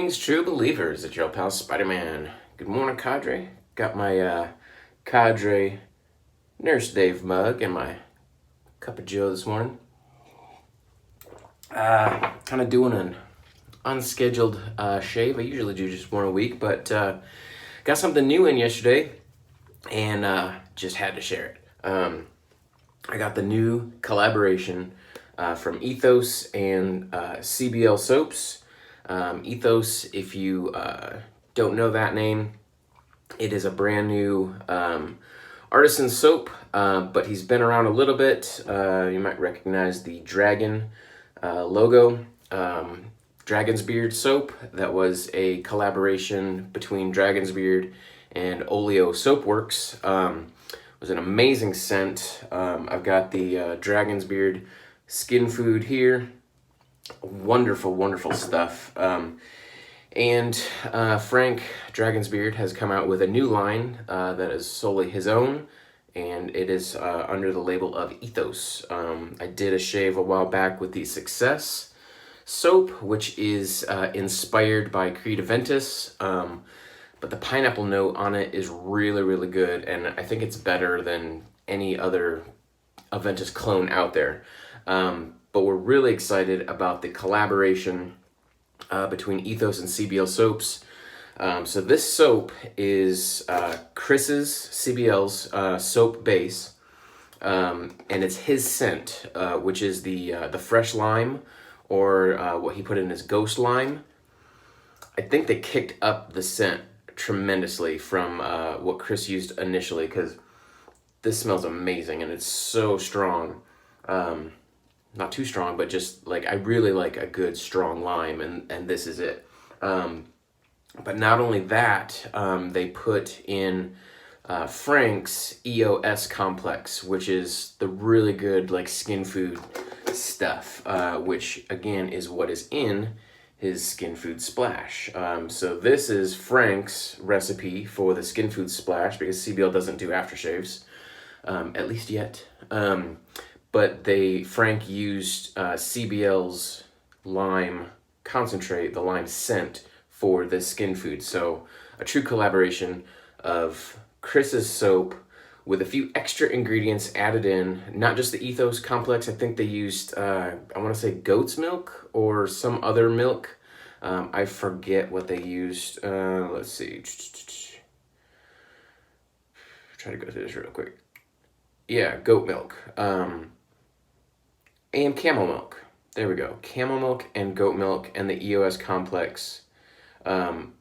Greetings, true believers. It's your pal Spider-Man. Good morning, Cadre. Got my Cadre Nurse Dave mug and my cup of Joe this morning. Kind of doing an unscheduled shave. I usually do just one a week, but got something new in yesterday and just had to share it. I got the new collaboration from ETHOS and CBL soaps. ETHOS, if you don't know that name, it is a brand new artisan soap, but he's been around a little bit. You might recognize the dragon logo. Dragon's Beard soap. That was a collaboration between Dragon's Beard and Oleo Soapworks. It was an amazing scent. I've got the Dragon's Beard skin food here. Wonderful, wonderful stuff. And Frank Dragon's Beard has come out with a new line that is solely his own, and it is under the label of ETHOS. I did a shave a while back with the Success soap, which is inspired by Creed Aventus, but the pineapple note on it is really, really good, and I think it's better than any other Aventus clone out there. But we're really excited about the collaboration between ETHOS and CBL soaps. So this soap is Chris's, CBL's soap base, and it's his scent, which is the fresh lime, or what he put in as ghost lime. I think they kicked up the scent tremendously from what Chris used initially, because this smells amazing and it's so strong. Not too strong, but just like, I really like a good strong lime, and this is it. But not only that, they put in Frank's EOS complex, which is the really good like skin food stuff, which again is what is in his skin food splash. So this is Frank's recipe for the skin food splash, because CBL doesn't do aftershaves, at least yet. But Frank used CBL's lime concentrate, the lime scent, for this skin food. So a true collaboration of Chris's soap with a few extra ingredients added in, not just the ETHOS complex. I think they used, I want to say goat's milk or some other milk. I forget what they used. Let's see. Try to go through this real quick. Yeah, goat milk. And camel milk. There we go. Camel milk and goat milk and the EOS complex. And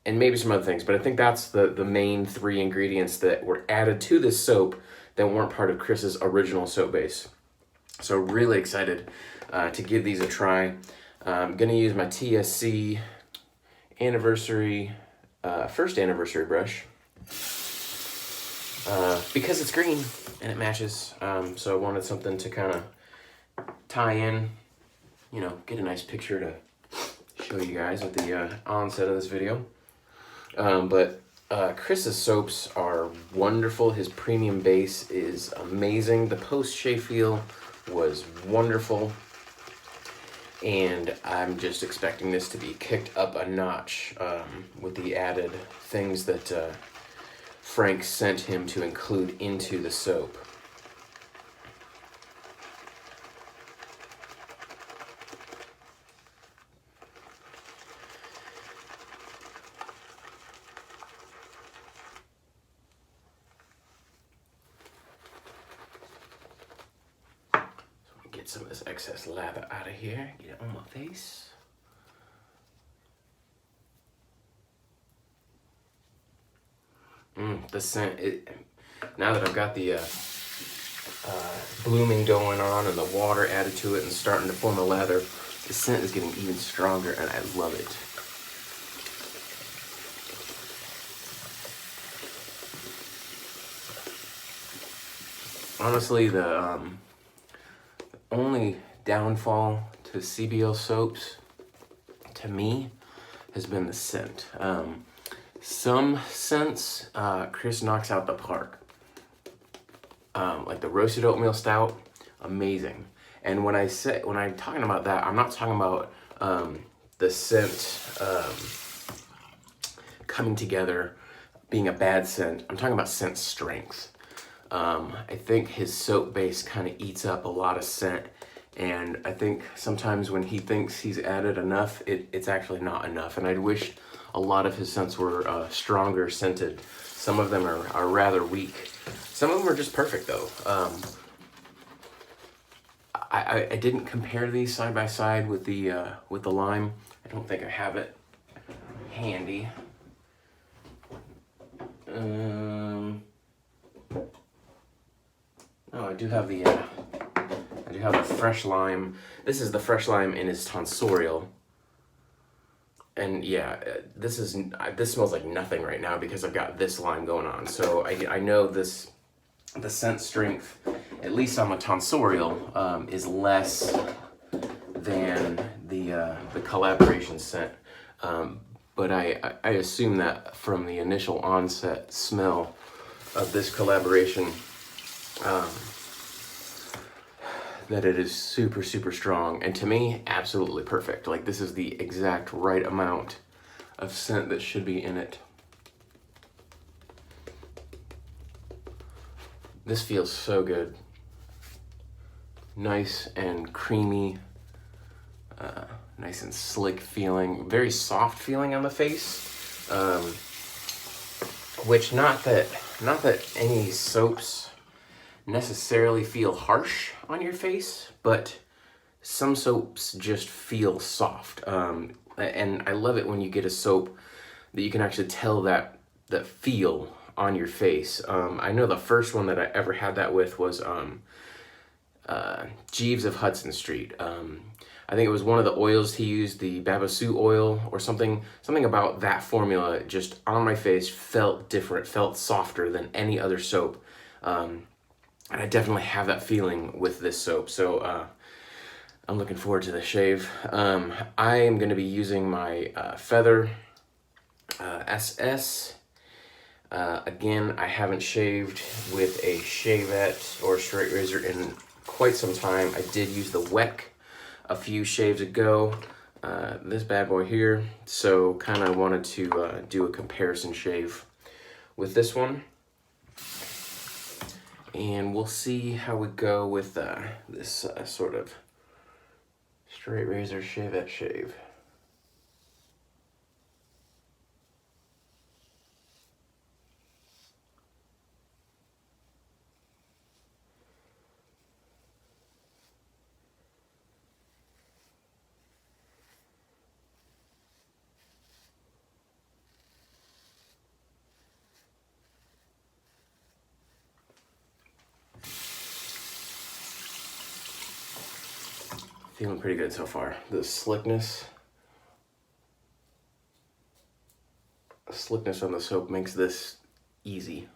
maybe some other things, but I think that's the main three ingredients that were added to this soap that weren't part of Chris's original soap base. So really excited to give these a try. I'm going to use my TSC anniversary, first anniversary brush, because it's green and it matches. So I wanted something to kind of tie in, get a nice picture to show you guys at the onset of this video. But Chris's soaps are wonderful. His premium base is amazing. The post-shave feel was wonderful. And I'm just expecting this to be kicked up a notch with the added things that Frank sent him to include into the soap. Get some of this excess lather out of here. Get it on my face. The scent, now that I've got the blooming going on and the water added to it and starting to form a lather, the scent is getting even stronger and I love it. Honestly, the only downfall to CBL soaps, to me, has been the scent. Some scents, Chris knocks out the park. Like the roasted oatmeal stout, amazing. And when I'm talking about that, I'm not talking about the scent coming together, being a bad scent. I'm talking about scent strength. I think his soap base kind of eats up a lot of scent, and I think sometimes when he thinks he's added enough, it's actually not enough. And I'd wish a lot of his scents were stronger scented. Some of them are rather weak. Some of them are just perfect though. I didn't compare these side by side with the lime. I don't think I have it handy. Oh, I do have the fresh lime. This is the fresh lime in his tonsorial. And yeah, this smells like nothing right now because I've got this lime going on. So I know the scent strength, at least on the tonsorial, is less than the collaboration scent. But I assume that from the initial onset smell of this collaboration, that it is super, super strong. And to me, absolutely perfect. Like, this is the exact right amount of scent that should be in it. This feels so good. Nice and creamy, nice and slick feeling, very soft feeling on the face. Which not that any soaps necessarily feel harsh on your face, but some soaps just feel soft. And I love it when you get a soap that you can actually tell that feel on your face. I know the first one that I ever had that with was Jeeves of Hudson Street. I think it was one of the oils he used, the Babasu oil or something about that formula just on my face felt different, felt softer than any other soap. And I definitely have that feeling with this soap. So I'm looking forward to the shave. I am going to be using my Feather SS. Again, I haven't shaved with a shavette or straight razor in quite some time. I did use the WEC a few shaves ago, this bad boy here. So kind of wanted to do a comparison shave with this one. And we'll see how we go with this sort of straight razor shavette shave. Feeling pretty good so far. The slickness on the soap makes this easy.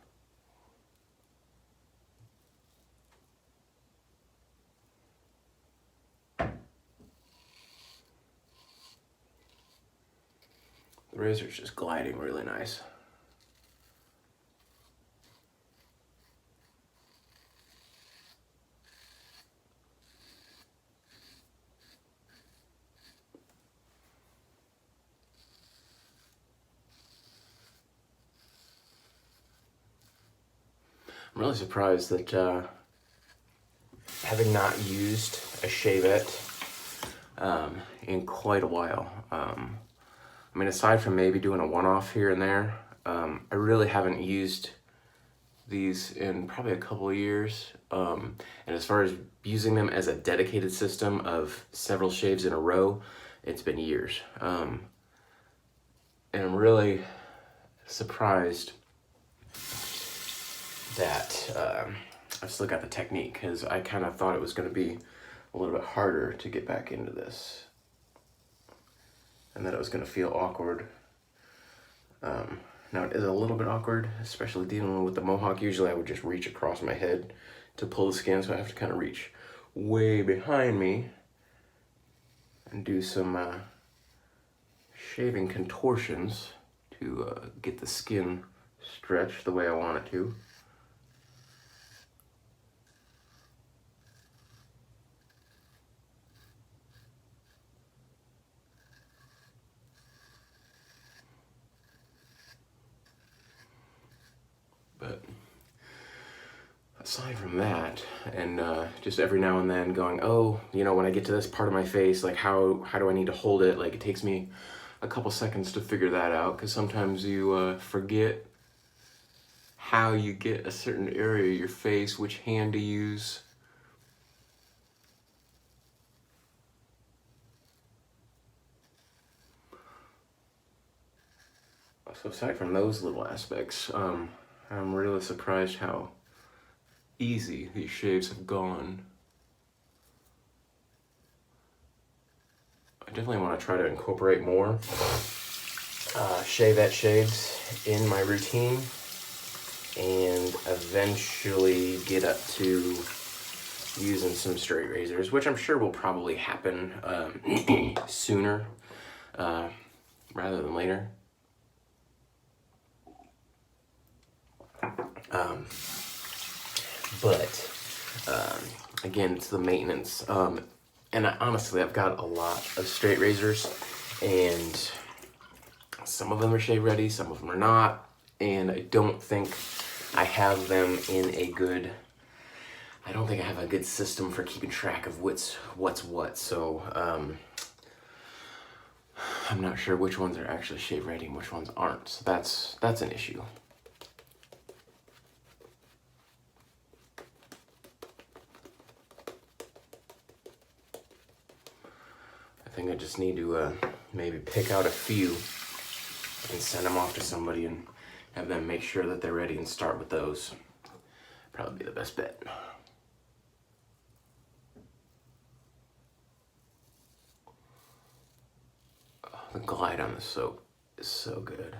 The razor's just gliding really nice. I'm really surprised that having not used a shavette in quite a while. I mean, aside from maybe doing a one-off here and there, I really haven't used these in probably a couple of years. And as far as using them as a dedicated system of several shaves in a row, it's been years. And I'm really surprised that I've still got the technique, because I kind of thought it was going to be a little bit harder to get back into this, and that it was going to feel awkward. Now it is a little bit awkward, especially dealing with the mohawk. Usually I would just reach across my head to pull the skin, so I have to kind of reach way behind me and do some shaving contortions to get the skin stretched the way I want it to. aside from that, and just every now and then going, oh, when I get to this part of my face, like how do I need to hold it? Like it takes me a couple seconds to figure that out, because sometimes you forget how you get a certain area of your face, which hand to use. So aside from those little aspects, I'm really surprised how easy these shaves have gone. I definitely want to try to incorporate more shavette shaves in my routine, and eventually get up to using some straight razors, which I'm sure will probably happen sooner rather than later. But again, it's the maintenance. And honestly, I've got a lot of straight razors, and some of them are shave ready, some of them are not, and I don't think I have them in a good, I don't think I have a good system for keeping track of what's what, so I'm not sure which ones are actually shave ready and which ones aren't, so that's an issue. I think I just need to maybe pick out a few and send them off to somebody and have them make sure that they're ready and start with those. Probably be the best bet. Oh, the glide on the soap is so good.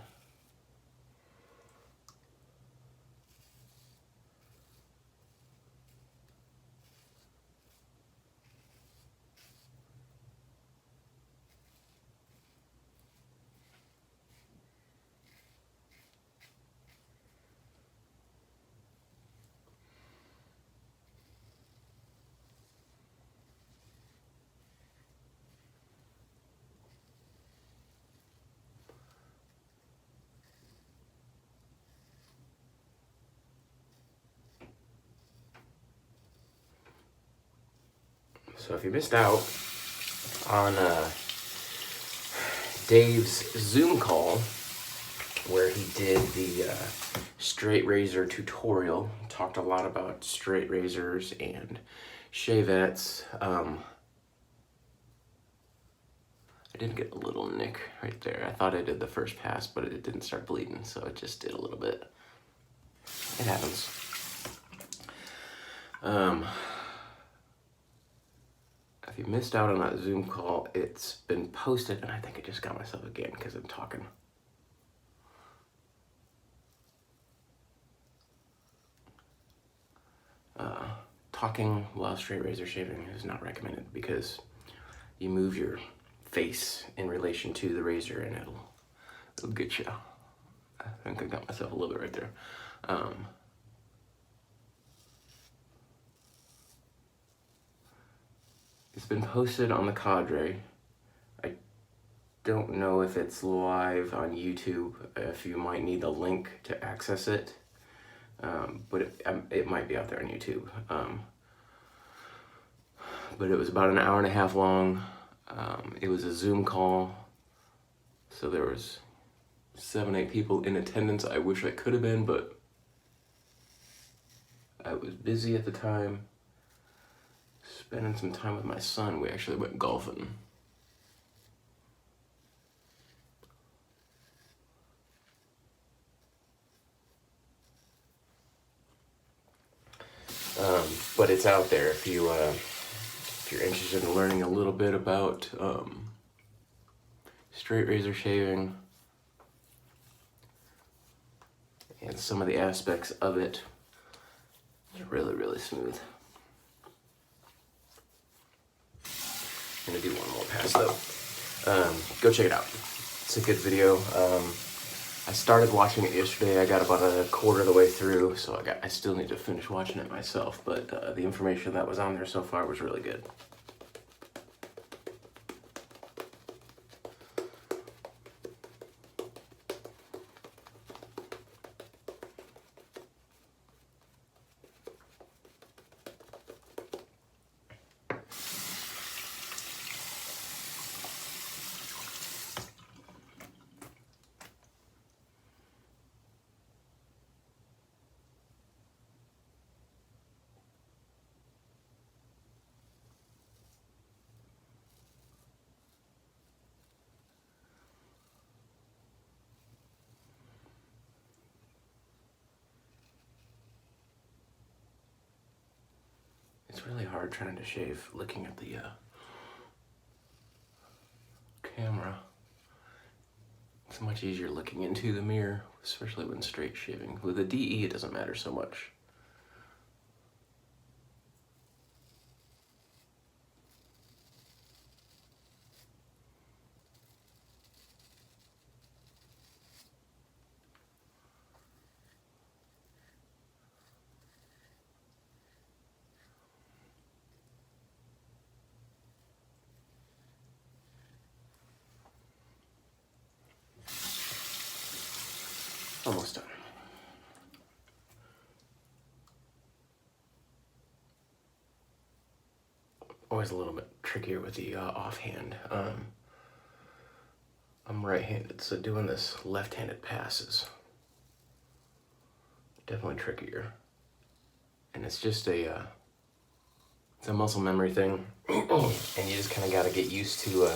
So if you missed out on Dave's Zoom call where he did the straight razor tutorial, talked a lot about straight razors and shavettes. I did get a little nick right there. I thought I did the first pass, but it didn't start bleeding, so it just did a little bit. It happens. If you missed out on that Zoom call, it's been posted, and I think I just got myself again because I'm talking. Talking while straight razor shaving is not recommended because you move your face in relation to the razor and it'll get you. I think I got myself a little bit right there. It's been posted on the Cadre. I don't know if it's live on YouTube, if you might need the link to access it, but it might be out there on YouTube. But it was about an hour and a half long. It was a Zoom call, so there was 7-8 people in attendance. I wish I could have been, but I was busy at the time, spending some time with my son. We actually went golfing. But it's out there if you're interested in learning a little bit about straight razor shaving and some of the aspects of it. It's really, really smooth. I'm gonna do one more pass though. Go check it out. It's a good video. I started watching it yesterday. I got about a quarter of the way through, so I still need to finish watching it myself, but the information that was on there so far was really good. It's really hard trying to shave looking at the camera. It's much easier looking into the mirror, especially when straight shaving. With a DE, it doesn't matter so much. Almost done. Always a little bit trickier with the offhand. I'm right-handed, so doing this left-handed pass is definitely trickier. And it's just it's a muscle memory thing, and you just kind of got to get used to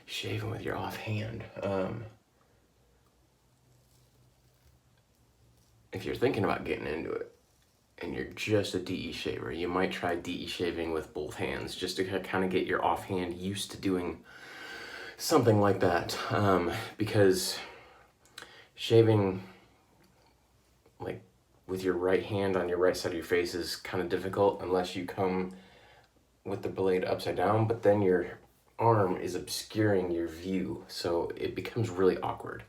shaving with your offhand. If you're thinking about getting into it and you're just a DE shaver, you might try DE shaving with both hands just to kind of get your offhand used to doing something like that. Because shaving like with your right hand on your right side of your face is kind of difficult unless you come with the blade upside down, but then your arm is obscuring your view, so it becomes really awkward,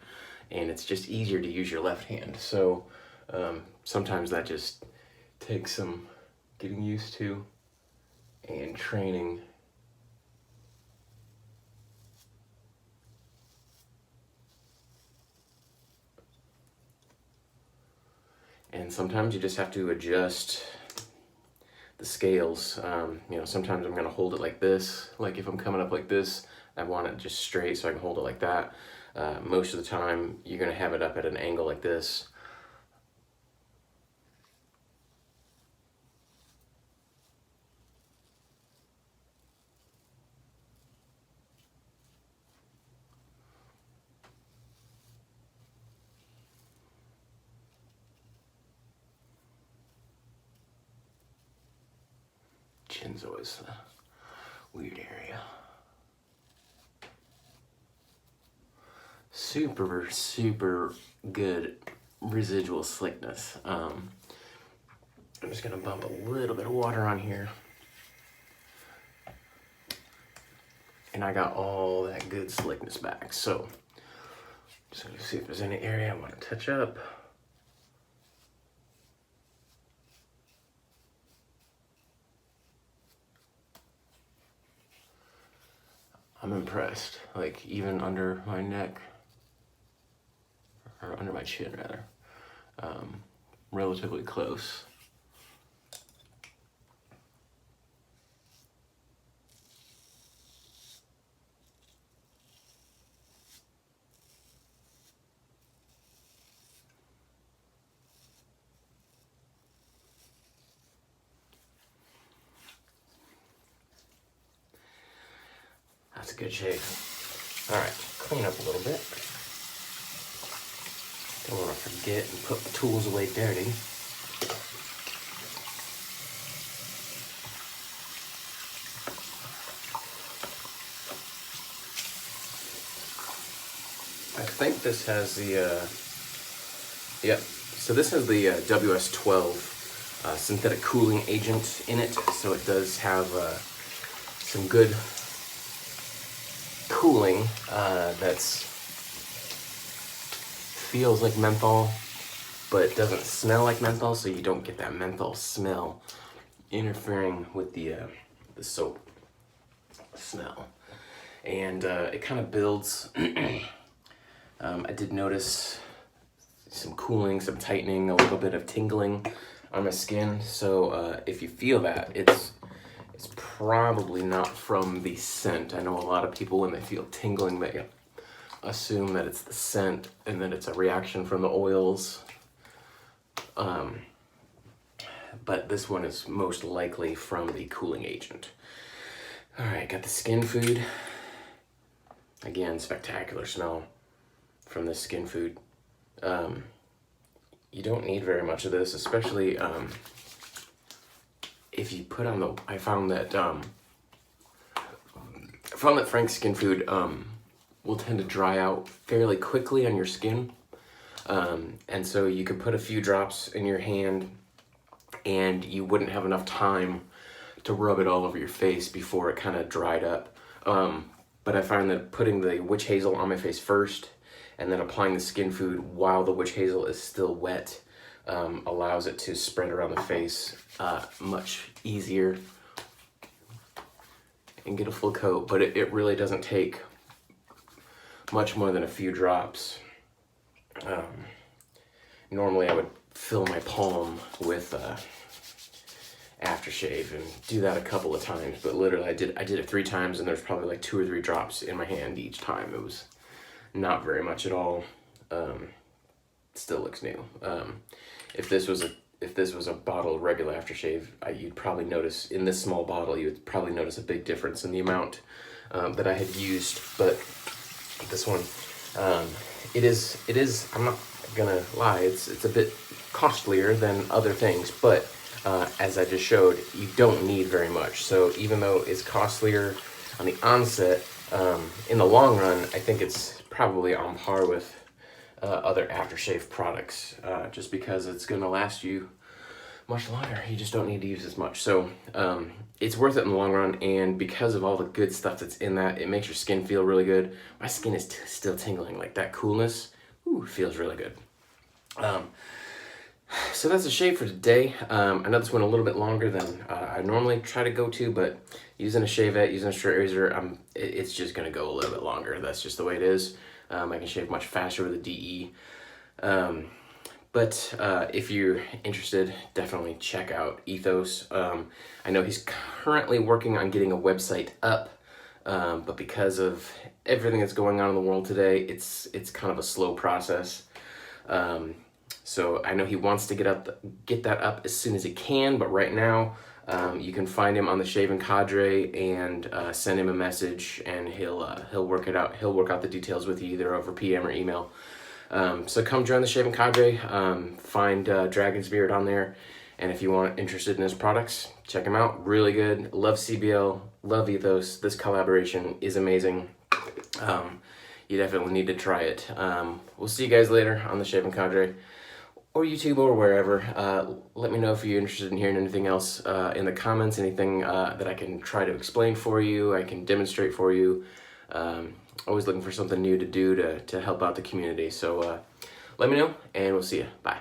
and it's just easier to use your left hand. So sometimes that just takes some getting used to and training. And sometimes you just have to adjust the scales. You know, sometimes I'm gonna hold it like this. Like if I'm coming up like this, I want it just straight so I can hold it like that. Most of the time, you're gonna have it up at an angle like this. Chin's always the weird area. Super, super good residual slickness. I'm just gonna bump a little bit of water on here. And I got all that good slickness back. So, just gonna see if there's any area I wanna touch up. I'm impressed, like even under my neck, or under my chin rather, relatively close. That's a good shape. All right, clean up a little bit. Don't want to forget and put my tools away dirty. I think this has the, yep. So this has the WS12 synthetic cooling agent in it. So it does have some good cooling that's feels like menthol, but doesn't smell like menthol, so you don't get that menthol smell interfering with the soap smell. And it kind of builds. I did notice some cooling, some tightening, a little bit of tingling on my skin. So if you feel that, it's probably not from the scent. I know a lot of people, when they feel tingling, they assume that it's the scent and that it's a reaction from the oils. But this one is most likely from the cooling agent. All right, got the skin food. Again, spectacular smell from this skin food. You don't need very much of this, especially if you put on the, I found that Frank's Skin Food will tend to dry out fairly quickly on your skin. And so you could put a few drops in your hand and you wouldn't have enough time to rub it all over your face before it kind of dried up. But I find that putting the witch hazel on my face first and then applying the Skin Food while the witch hazel is still wet allows it to spread around the face much easier and get a full coat. But it really doesn't take much more than a few drops. Normally I would fill my palm with aftershave and do that a couple of times, but literally I did it 3 times and there's probably like 2 or 3 drops in my hand each time. It was not very much at all. Still looks new. If this was a bottle of regular aftershave, you'd probably notice in this small bottle, you would probably notice a big difference in the amount that I had used. But this one, it is. I'm not gonna lie, it's a bit costlier than other things, but as I just showed, you don't need very much. So even though it's costlier on the onset, in the long run, I think it's probably on par with other aftershave products, just because it's gonna last you much longer. You just don't need to use as much. So it's worth it in the long run, and because of all the good stuff that's in that, it makes your skin feel really good. My skin is still tingling, like that coolness, feels really good. So that's a shave for today. I know this went a little bit longer than I normally try to go to, but using a shavette, using a straight razor, it's just gonna go a little bit longer. That's just the way it is. I can shave much faster with a DE. But if you're interested, definitely check out ETHOS. I know he's currently working on getting a website up, but because of everything that's going on in the world today, it's kind of a slow process. So I know he wants to get that up as soon as he can, but right now you can find him on the Shaving Cadre and send him a message, and he'll work it out. He'll work out the details with you either over PM or email. So come join the Shaving Cadre. Find Dragon's Beard on there, and if you want interested in his products, check him out. Really good. Love CBL. Love ETHOS. This collaboration is amazing. You definitely need to try it. We'll see you guys later on the Shaving Cadre, or YouTube, or wherever. Let me know if you're interested in hearing anything else in the comments, anything that I can try to explain for you, I can demonstrate for you. Always looking for something new to do to help out the community. So let me know, and we'll see you. Bye.